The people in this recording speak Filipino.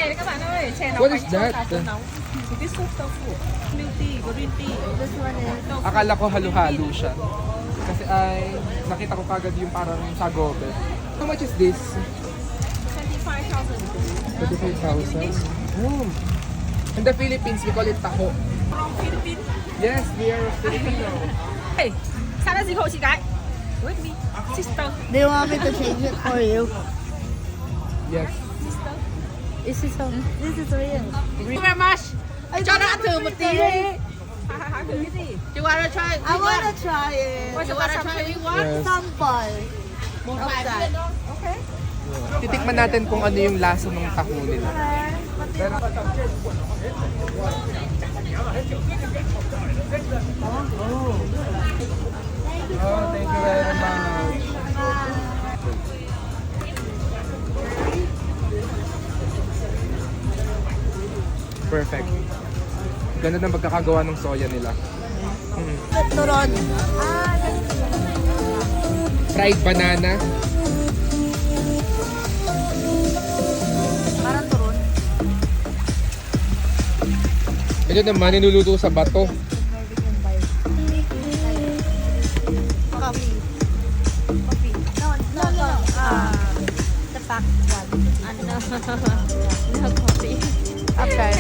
đấy các bạn ơi, chè nóng What bánh is trôi that? cá chua nóng. Cái soup tofu, milk tea, green tea. This one is... Tofu. Akala ko halo-halo siya. Kasi ay, nakita ko kagad yung parang sagobe. How much is this? 25,000. 25,000. Oh. In the Philippines, we call it taho. From Philippines. Yes, we are Filipino. Hey, 三个几口乞丐 ，with me, sister, Do you want me to change it for you? Yes. sister. Is this so? This is real. Thank you very much. Cho nó thử một tí đi. Thử cái gì? You wanna try? I wanna try it. You wanna try which one? Yes. Sample. Outside. Okay. Titikman natin kung ano yung lasa ng taho nila. Pero, oh, thank you very much. Perfect. Ganda ng pagkakagawa ng soya nila. Turon. Fried banana. Parang turon. Ito naman, niluluto sa bato. Coffee. Coffee. No. The packed one. Ano? No coffee. Okay.